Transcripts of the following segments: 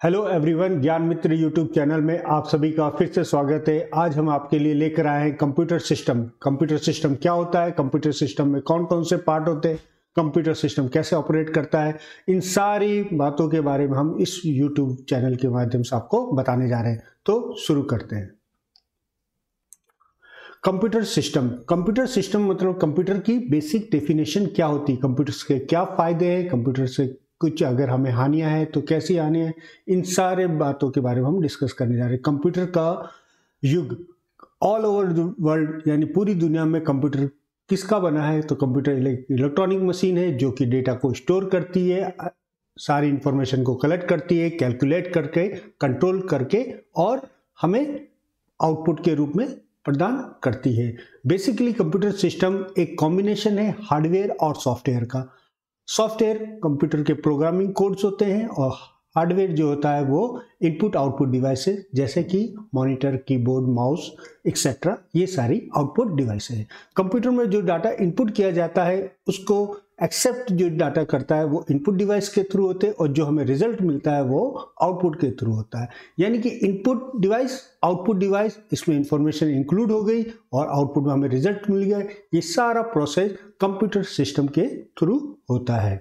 Hello everyone, ज्ञान मित्र YouTube channel में आप सभी का फिर से स्वागत है। आज हम आपके लिए लेकर आए हैं कंप्यूटर सिस्टम। कंप्यूटर सिस्टम क्या होता है, कंप्यूटर सिस्टम में कौन कौन से पार्ट होते हैं, कंप्यूटर सिस्टम कैसे ऑपरेट करता है, इन सारी बातों के बारे में हम इस यूट्यूब चैनल के माध्यम से आपको बताने जा रहे हैं। तो शुरू करते हैं। कंप्यूटर सिस्टम मतलब कंप्यूटर की बेसिक डेफिनेशन क्या होती है, कंप्यूटर के क्या फायदे हैं, कंप्यूटर से कुछ अगर हमें हानियां हैं तो कैसी हानियां हैं, इन सारे बातों के बारे में हम डिस्कस करने जा रहे हैं। कंप्यूटर का युग ऑल ओवर द वर्ल्ड यानी पूरी दुनिया में कंप्यूटर किसका बना है, तो कंप्यूटर इलेक्ट्रॉनिक मशीन है जो कि डेटा को स्टोर करती है, सारी इंफॉर्मेशन को कलेक्ट करती है, कैलकुलेट करके, कंट्रोल करके और हमें आउटपुट के रूप में प्रदान करती है। बेसिकली कंप्यूटर सिस्टम एक कॉम्बिनेशन है हार्डवेयर और सॉफ्टवेयर का। सॉफ्टवेयर कंप्यूटर के प्रोग्रामिंग कोड्स होते हैं और हार्डवेयर जो होता है वो इनपुट आउटपुट डिवाइसेस जैसे कि मॉनिटर, कीबोर्ड, माउस एक्सेट्रा, ये सारी आउटपुट डिवाइस है। कंप्यूटर में जो डाटा इनपुट किया जाता है उसको एक्सेप्ट जो डाटा करता है वो इनपुट डिवाइस के थ्रू होते हैं और जो हमें रिजल्ट मिलता है वो आउटपुट के थ्रू होता है। यानी कि इनपुट डिवाइस, आउटपुट डिवाइस, इसमें इंफॉर्मेशन इंक्लूड हो गई और आउटपुट में हमें रिजल्ट मिल गया। ये सारा प्रोसेस कंप्यूटर सिस्टम के थ्रू होता है।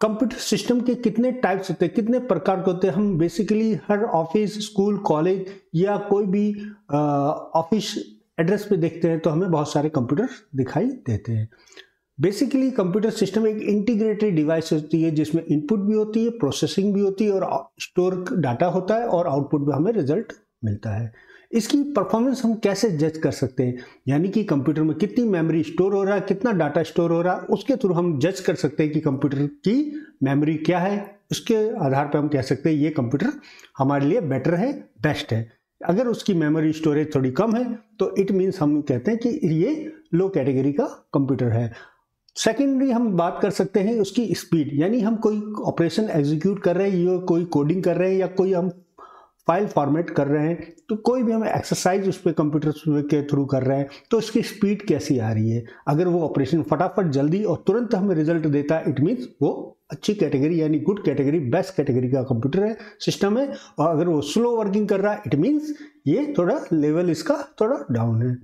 कंप्यूटर सिस्टम के कितने टाइप्स होते हैं, कितने प्रकार के होते हैं, हम बेसिकली हर ऑफिस, स्कूल, कॉलेज या कोई भी ऑफिस एड्रेस पे देखते हैं तो हमें बहुत सारे कंप्यूटर दिखाई देते हैं। बेसिकली कंप्यूटर सिस्टम एक इंटीग्रेटेड डिवाइस होती है जिसमें इनपुट भी होती है, प्रोसेसिंग भी होती है और स्टोर डाटा होता है और आउटपुट में हमें रिजल्ट मिलता है। इसकी परफॉर्मेंस हम कैसे जज कर सकते हैं, यानी कि कंप्यूटर में कितनी मेमोरी स्टोर हो रहा है, कितना डाटा स्टोर हो रहा है, उसके थ्रू हम जज कर सकते हैं कि कंप्यूटर की मेमोरी क्या है। उसके आधार पर हम कह सकते हैं ये कंप्यूटर हमारे लिए बेटर है, बेस्ट है। अगर उसकी मेमोरी स्टोरेज थोड़ी कम है तो इट मीन्स हम कहते हैं कि ये लो कैटेगरी का कंप्यूटर है। सेकेंडरी हम बात कर सकते हैं उसकी स्पीड, यानी हम कोई ऑपरेशन एग्जीक्यूट कर रहे हैं या कोई कोडिंग कर रहे हैं या कोई हम फाइल फॉर्मेट कर रहे हैं, तो कोई भी हम एक्सरसाइज उस पर कंप्यूटर के थ्रू कर रहे हैं तो उसकी स्पीड कैसी आ रही है। अगर वो ऑपरेशन फटाफट जल्दी और तुरंत हमें रिजल्ट देता है, इट मीन्स वो अच्छी कैटेगरी यानी गुड कैटेगरी, बेस्ट कैटेगरी का कंप्यूटर है, सिस्टम है। और अगर वो स्लो वर्किंग कर रहा है, इट मीन्स ये थोड़ा लेवल इसका थोड़ा डाउन है।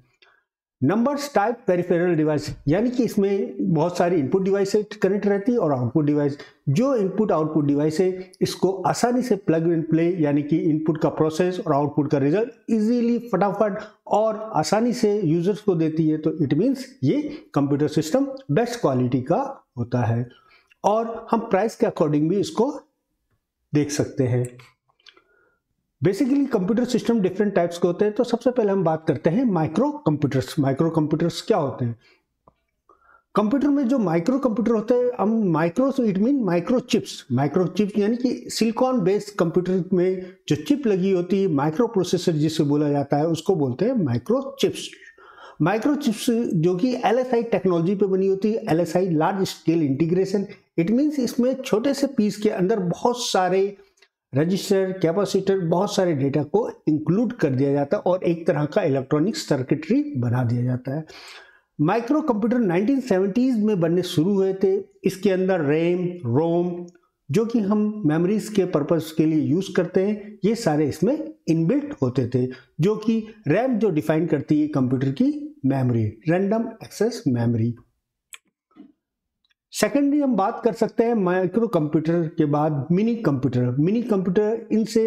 नंबर्स टाइप पेरिफेरल डिवाइस, यानी कि इसमें बहुत सारी इनपुट डिवाइस कनेक्ट रहती है और आउटपुट डिवाइस। जो इनपुट आउटपुट डिवाइस है इसको आसानी से प्लग एंड प्ले, यानी कि इनपुट का प्रोसेस और आउटपुट का रिजल्ट इजीली, फटाफट और आसानी से यूजर्स को देती है, तो इट मीन्स ये कंप्यूटर सिस्टम बेस्ट क्वालिटी का होता है। और हम प्राइस के अकॉर्डिंग भी इसको देख सकते हैं। Basically computer system different types के होते हैं। तो सबसे पहले हम बात करते हैं माइक्रो कंप्यूटर्स। माइक्रो कंप्यूटर्स क्या होते हैं? कंप्यूटर में जो माइक्रो कंप्यूटर होते हैं, हम माइक्रो से इट मीन माइक्रो चिप्स यानी कि सिलिकॉन बेस्ड कंप्यूटर में जो चिप लगी होती है, माइक्रो प्रोसेसर जिसे बोला जाता है, उसको बोलते हैं माइक्रो चिप्स। माइक्रो चिप्स जो कि LSI टेक्नोलॉजी पे बनी होती है, LSI large scale integration. It means इसमें छोटे से पीस के अंदर बहुत सारे रजिस्टर, कैपेसिटर, बहुत सारे डेटा को इंक्लूड कर दिया जाता है और एक तरह का इलेक्ट्रॉनिक सर्किटरी बना दिया जाता है। माइक्रो कंप्यूटर 1970s में बनने शुरू हुए थे। इसके अंदर रैम, रोम जो कि हम मेमोरीज के पर्पस के लिए यूज करते हैं, ये सारे इसमें इनबिल्ट होते थे। जो कि रैम जो डिफाइन करती है कंप्यूटर की memory, random access memory. Secondary हम बात कर सकते हैं माइक्रो कंप्यूटर के बाद मिनी कंप्यूटर इनसे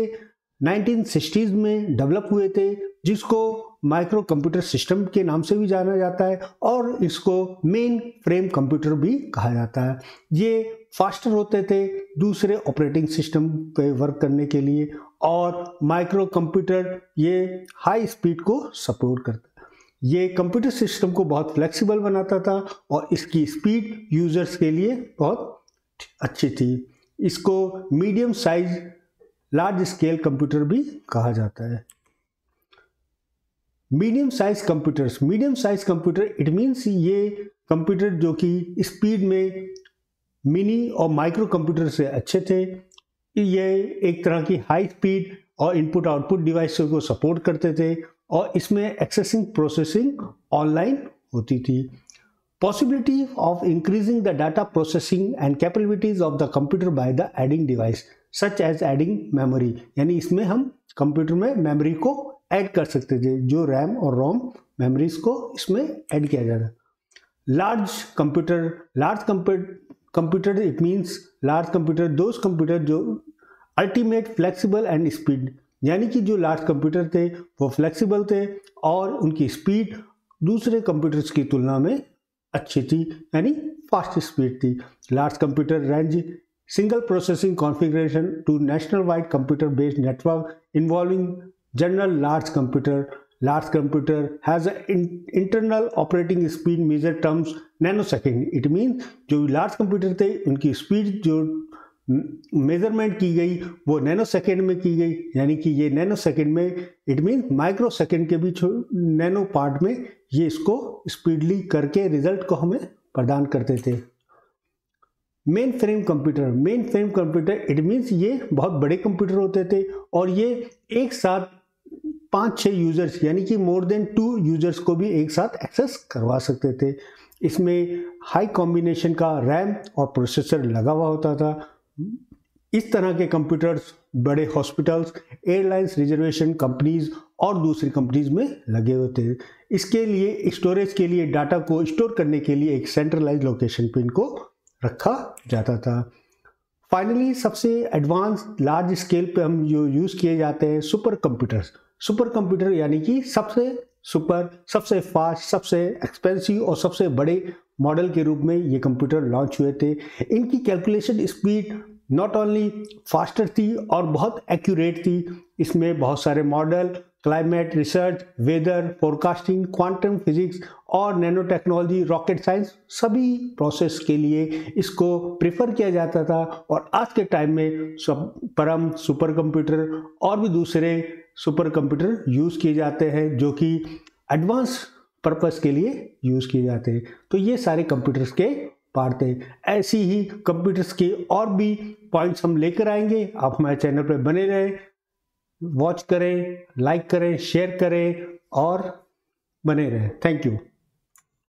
1960s में डेवलप हुए थे, जिसको माइक्रो कंप्यूटर सिस्टम के नाम से भी जाना जाता है और इसको मेन फ्रेम कंप्यूटर भी कहा जाता है। ये फास्टर होते थे दूसरे ऑपरेटिंग सिस्टम पे वर्क करने के लिए और माइक्रो कंप्यूटर ये हाई स्पीड को सपोर्ट करता है। ये कंप्यूटर सिस्टम को बहुत फ्लेक्सिबल बनाता था और इसकी स्पीड यूजर्स के लिए बहुत अच्छी थी। इसको medium size large scale computer भी कहा जाता है। Medium size computer it means ये कंप्यूटर जो कि स्पीड में मिनी और माइक्रो कंप्यूटर से अच्छे थे। ये एक तरह की हाई स्पीड और इनपुट आउटपुट डिवाइस को सपोर्ट करते थे और इसमें एक्सेसिंग प्रोसेसिंग ऑनलाइन होती थी। Possibility of increasing the data processing and capabilities of the computer by the adding device. Such as adding memory, यानी इसमें हम कंप्यूटर में मेमोरी को ऐड कर सकते थे, जो रैम और रोम मेमोरीज को इसमें ऐड किया जाता। Large computer it means large computer those computer जो अल्टीमेट फ्लेक्सिबल एंड स्पीड, यानी कि जो लार्ज कंप्यूटर थे वो फ्लेक्सिबल थे और उनकी स्पीड दूसरे कंप्यूटर्स की तुलना में अच्छी थी, यानी फास्ट स्पीड थी। Large computer range single processing configuration to national wide computer based network involving general large computer. Large computer has an internal operating speed measured terms nanosecond. It means जो large computer थे उनकी speed जो measurement की गई वो nano second में की गई, यानी कि ये नैनो सेकेंड में इट मीन माइक्रो सेकेंड के भी नैनो पार्ट में ये इसको स्पीडली करके रिजल्ट को हमें प्रदान करते थे। Main frame computer it means ये बहुत बड़े कंप्यूटर होते थे और ये एक साथ 5-6 यूजर्स यानी कि मोर देन 2 यूजर्स को भी एक साथ एक्सेस करवा सकते थे। इसमें हाई कॉम्बिनेशन का रैम और प्रोसेसर लगा हुआ होता था। इस तरह के कंप्यूटर्स बड़े हॉस्पिटल्स, एयरलाइंस, रिजर्वेशन कंपनीज और दूसरी कंपनीज में लगे होते हैं। इसके लिए स्टोरेज के लिए डाटा को स्टोर करने के लिए एक सेंट्रलाइज लोकेशन पे इनको रखा जाता था। फाइनली सबसे एडवांस लार्ज स्केल पे हम जो यूज़ किए जाते हैं सुपर कंप्यूटर, यानी कि सबसे फास्ट, सबसे एक्सपेंसिव और सबसे बड़े मॉडल के रूप में ये कंप्यूटर लॉन्च हुए थे। इनकी calculation speed not only faster थी और बहुत एक्यूरेट थी। इसमें बहुत सारे model, climate research, weather forecasting, quantum physics और नैनो टेक्नोलॉजी, रॉकेट साइंस सभी प्रोसेस के लिए इसको प्रेफर किया जाता था। और आज के टाइम में परम सुपर कंप्यूटर और भी दूसरे सुपर कंप्यूटर यूज़ किए जाते हैं जो कि एडवांस पर्पस के लिए यूज़ किए जाते हैं। तो ये सारे कंप्यूटर्स के पार्ट थे। ऐसी ही कंप्यूटर्स के और भी पॉइंट्स हम लेकर आएंगे। आप हमारे चैनल पर बने रहें, वॉच करें, लाइक करें, शेयर करें और बने रहें। Thank you.